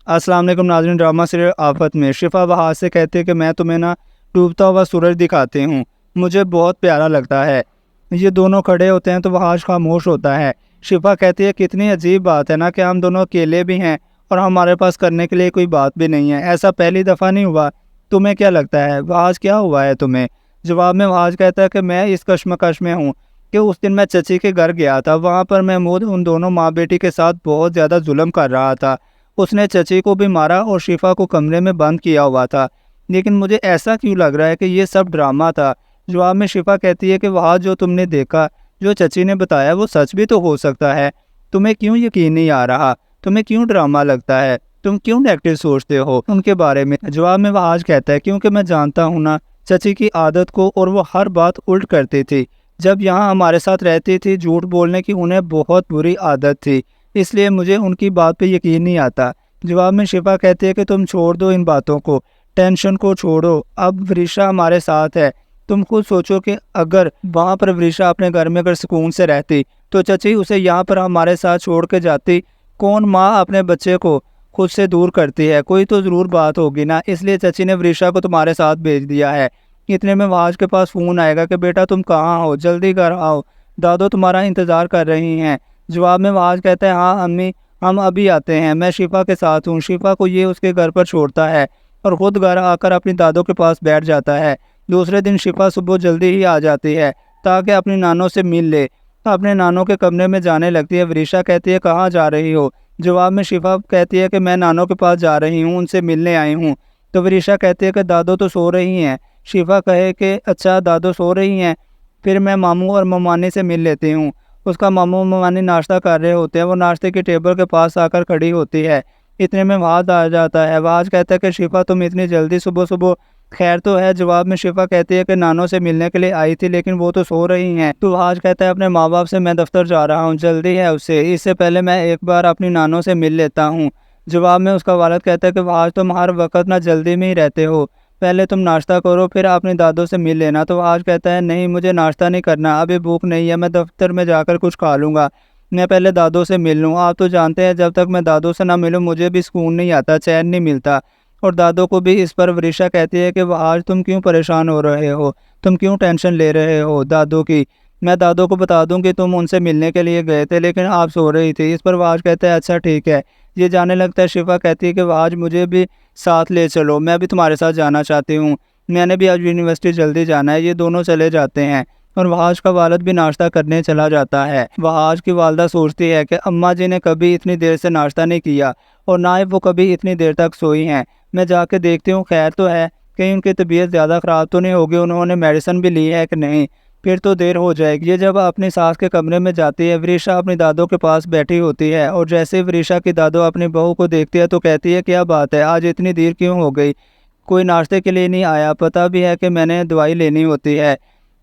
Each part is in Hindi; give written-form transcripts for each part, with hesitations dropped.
अस्सलाम वालेकुम नाज़रीन। ड्रामा सीरियल आफत में शिफा वहाज से कहती है कि मैं तुम्हें ना डूबता हुआ सूरज दिखाती हूँ, मुझे बहुत प्यारा लगता है। ये दोनों खड़े होते हैं तो वहाज खामोश होता है। शिफा कहती है कितनी अजीब बात है ना कि हम दोनों अकेले भी हैं और हमारे पास करने के लिए कोई बात भी नहीं है। ऐसा पहली दफ़ा नहीं हुआ। तुम्हें क्या लगता है वहाज, क्या हुआ है तुम्हें? जवाब में वहाज कहता है कि मैं इस कश्मकश में हूँ कि उस दिन मैं चची के घर गया था। वहाँ पर महमूद उन दोनों माँ बेटी के साथ बहुत ज़्यादा जुल्म कर रहा था। उसने चची को भी मारा और शिफा को कमरे में बंद किया हुआ था। लेकिन मुझे ऐसा क्यों लग रहा है कि ये सब ड्रामा था। जवाब में शिफा कहती है कि वहाँ जो तुमने देखा, जो चची ने बताया, वो सच भी तो हो सकता है। तुम्हें क्यों यकीन नहीं आ रहा? तुम्हें क्यों ड्रामा लगता है? तुम क्यों नेगेटिव सोचते हो उनके बारे में? जवाब में वहाज कहता है क्योंकि मैं जानता हूँ ना चची की आदत को, और वो हर बात उल्ट करती थी। जब यहाँ हमारे साथ रहती थी झूठ बोलने की उन्हें बहुत बुरी आदत थी, इसलिए मुझे उनकी बात पे यकीन नहीं आता। जवाब में शिफा कहती है कि तुम छोड़ दो इन बातों को, टेंशन को छोड़ो। अब वृषा हमारे साथ है। तुम खुद सोचो कि अगर वहाँ पर वृषा अपने घर में अगर सुकून से रहती तो चची उसे यहाँ पर हमारे साथ छोड़ के जाती। कौन माँ अपने बच्चे को खुद से दूर करती है? कोई तो ज़रूर बात होगी ना, इसलिए चची ने वृषा को तुम्हारे साथ भेज दिया है। इतने में वहाज के पास फ़ोन आएगा कि बेटा तुम कहाँ हो, जल्दी घर आओ, दादो तुम्हारा इंतज़ार कर रही हैं। जवाब में वहाज कहता है हाँ अम्मी, हम अभी आते हैं, मैं शिफा के साथ हूँ। शिफा को ये उसके घर पर छोड़ता है और ख़ुद घर आकर अपनी दादों के पास बैठ जाता है। दूसरे दिन शिफा सुबह जल्दी ही आ जाती है ताकि अपनी नानों से मिल ले। अपने नानों के कमरे में जाने लगती है। वृषा कहती है कहाँ जा रही हो? जवाब में शिफा कहती है कि मैं नानों के पास जा रही हूँ, उनसे मिलने आई हूँ। तो वृषा कहती है कि दादो तो सो रही हैं। शिफा कहे कि अच्छा दादो सो रही हैं, फिर मैं मामू और ममानी से मिल लेती हूँ। उसका मामू ममानी नाश्ता कर रहे होते हैं। वो नाश्ते की टेबल के पास आकर खड़ी होती है। इतने में वहाज आ जाता है। वहाज कहता है कि शिफा तुम इतनी जल्दी सुबह सुबह, खैर तो है? जवाब में शिफा कहती है कि नानों से मिलने के लिए आई थी लेकिन वो तो सो रही हैं। तो वहाज कहता है अपने माँ बाप से मैं दफ्तर जा रहा हूँ, जल्दी है उससे, इससे पहले मैं एक बार अपनी नानों से मिल लेता हूँ। जवाब में उसका वालिद कहता है कि वहाज तुम हर वक्त ना जल्दी में ही रहते हो, पहले तुम नाश्ता करो फिर अपने दादों से मिल लेना। तो आज कहता है नहीं मुझे नाश्ता नहीं करना, अभी भूख नहीं है, मैं दफ्तर में जाकर कुछ खा लूँगा, मैं पहले दादों से मिल लूँ। आप तो जानते हैं जब तक मैं दादों से ना मिलूँ मुझे भी सुकून नहीं आता, चैन नहीं मिलता। और दादों को भी। इस पर वृषा कहती है कि आज तुम क्यों परेशान हो रहे हो, तुम क्यों टेंशन ले रहे हो दादों की? मैं दादों को बता दूं कि तुम उनसे मिलने के लिए गए थे लेकिन आप सो रही थी। इस पर वाज कहता है अच्छा ठीक है। ये जाने लगता है। शिफा कहती है कि आज मुझे भी साथ ले चलो, मैं भी तुम्हारे साथ जाना चाहती हूँ, मैंने भी आज यूनिवर्सिटी जल्दी जाना है। ये दोनों चले जाते हैं और वहाज का वालिद भी नाश्ता करने चला जाता है। वहाज की वालदा सोचती है कि अम्मा जी ने कभी इतनी देर से नाश्ता नहीं किया और ना ही वो कभी इतनी देर तक सोई हैं। मैं जाके देखती हूँ खैर तो है, कहीं उनकी तबीयत ज़्यादा ख़राब तो नहीं होगी, उन्होंने मेडिसिन भी ली है कि नहीं, फिर तो देर हो जाएगी। ये जब अपनी सास के कमरे में जाती है, वृषा अपनी दादों के पास बैठी होती है और जैसे ही वृषा की दादो अपनी बहू को देखती है तो कहती है क्या बात है, आज इतनी देर क्यों हो गई? कोई नाश्ते के लिए नहीं आया? पता भी है कि मैंने दवाई लेनी होती है,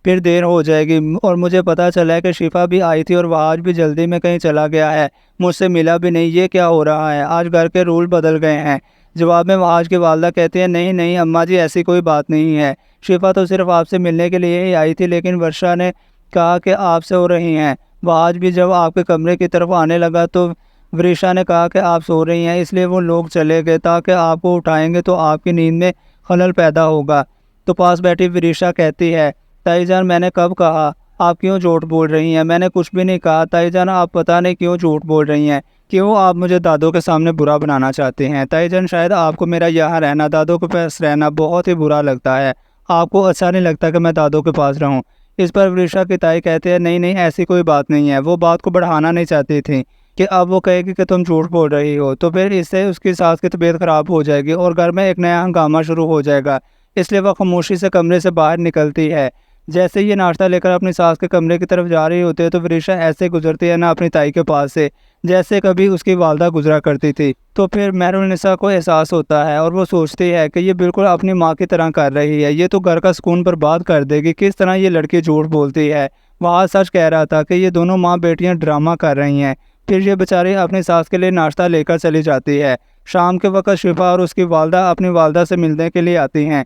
फिर देर हो जाएगी। और मुझे पता चला है कि शिफा भी आई थी और वह आज भी जल्दी में कहीं चला गया है, मुझसे मिला भी नहीं। ये क्या हो रहा है? आज घर के रूल बदल गए हैं। जवाब में वहाज की वालदा कहती है नहीं नहीं अम्मा जी ऐसी कोई बात नहीं है, शिफा तो सिर्फ आपसे मिलने के लिए ही आई थी लेकिन वर्षा ने कहा कि आप सो रही हैं। वहाज भी जब आपके कमरे की तरफ आने लगा तो वृषा ने कहा कि आप सो रही हैं, इसलिए वो लोग चले गए ताकि आपको उठाएंगे तो आपकी नींद में खलल पैदा होगा। तो पास बैठी वृषा कहती है ताईजान मैंने कब कहा? आप क्यों झूठ बोल रही हैं? मैंने कुछ भी नहीं कहा ताईजान, आप पता नहीं क्यों झूठ बोल रही हैं, क्यों आप मुझे दादों के सामने बुरा बनाना चाहते हैं? ताईजान शायद आपको मेरा यहाँ रहना, दादों के पास रहना बहुत ही बुरा लगता है, आपको अच्छा नहीं लगता कि मैं दादों के पास रहूं। इस पर वृषा की ताई कहते हैं नहीं नहीं ऐसी कोई बात नहीं है। वो बात को बढ़ाना नहीं चाहती थी कि अब वो कहेगी कि तुम झूठ बोल रही हो तो फिर इससे उसकी सास की तबीयत ख़राब हो जाएगी और घर में एक नया हंगामा शुरू हो जाएगा। इसलिए वह खामोशी से कमरे से बाहर निकलती है। जैसे ही ये नाश्ता लेकर अपनी सास के कमरे की तरफ जा रही होती है तो वृषा ऐसे गुजरती है ना अपनी ताई के पास से जैसे कभी उसकी वालदा गुजरा करती थी। तो फिर मेहरुन्निसा को एहसास होता है और वो सोचती है कि ये बिल्कुल अपनी माँ की तरह कर रही है, ये तो घर का सुकून बर्बाद कर देगी। किस तरह ये लड़की झूठ बोलती है। वहाँ सच कह रहा था कि ये दोनों माँ बेटियाँ ड्रामा कर रही हैं। फिर ये बेचारी अपनी सास के लिए नाश्ता लेकर चली जाती है। शाम के वक्त शिफा और उसकी वालदा अपनी वालदा से मिलने के लिए आती हैं।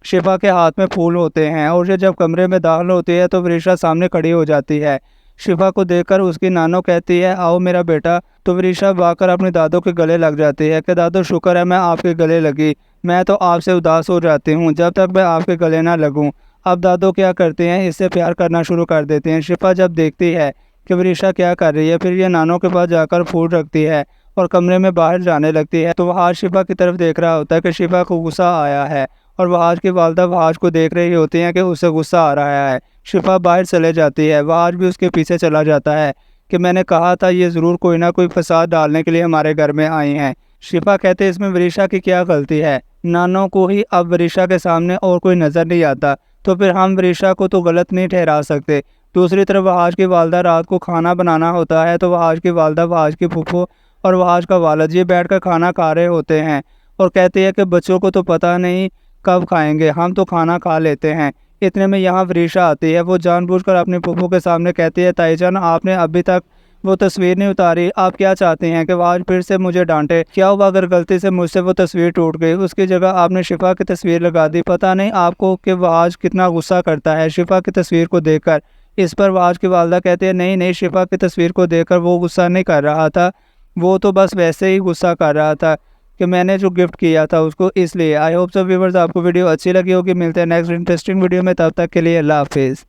शिफा के हाथ में फूल होते हैं और ये जब कमरे में दाखिल होती है तो वृषा सामने खड़ी हो जाती है। शिफा को देखकर उसकी नानो कहती है, आओ मेरा बेटा। तो वरीशा भागकर अपने दादो के गले लग जाती है कि दादो शुक्र है मैं आपके गले लगी, मैं तो आपसे उदास हो जाती हूँ जब तक मैं आपके गले ना लगूँ। अब दादो क्या करते हैं, इससे प्यार करना शुरू कर देते हैं। शिफा जब देखती है कि वरीशा क्या कर रही है, फिर ये नानो के पास जाकर फूल रखती है और कमरे में बाहर जाने लगती है। तो वहाज शिफा की तरफ देख रहा होता है कि शिफा को गुस्सा आया है और वहाज की वालदा वहाज को देख रही होती हैं कि उसे गुस्सा आ रहा है। शिफा बाहर चले जाती है, वहाज भी उसके पीछे चला जाता है कि मैंने कहा था ये ज़रूर कोई ना कोई फसाद डालने के लिए हमारे घर में आई हैं। शिफा कहते हैं इसमें वरीशा की क्या गलती है, नानो को ही अब वरीशा के सामने और कोई नज़र नहीं आता, तो फिर हम वरीशा को तो गलत नहीं ठहरा सकते। दूसरी तरफ वहाज की वालदा रात को खाना बनाना होता है, तो वहाज की वालदा, वहाज की फूफो और वहाज का वालिद ये बैठकर खाना खा रहे होते हैं और कहते हैं कि बच्चों को तो पता नहीं कब खाएंगे, हम तो खाना खा लेते हैं। इतने में यहाँ वरीशा आती है, वो जानबूझकर अपने फूफो के सामने कहती है, ताईजान आपने अभी तक वो तस्वीर नहीं उतारी, आप क्या चाहते हैं कि वहाज फिर से मुझे डांटे? क्या हुआ अगर गलती से मुझसे वो तस्वीर टूट गई, उसकी जगह आपने शिफा की तस्वीर लगा दी? पता नहीं आपको कि वहाज कितना गुस्सा करता है शिफा की तस्वीर को देखकर। इस पर वहाज की वालदा कहते हैं, नहीं नहीं, शिफा की तस्वीर को देखकर वो गुस्सा नहीं कर रहा था, वो तो बस वैसे ही गुस्सा कर रहा था कि मैंने जो गिफ्ट किया था उसको, इसलिए। आई होप सो व्यूअर्स आपको वीडियो अच्छी लगी होगी। मिलते हैं नेक्स्ट इंटरेस्टिंग वीडियो में, तब तक के लिए अल्लाह हाफिज़।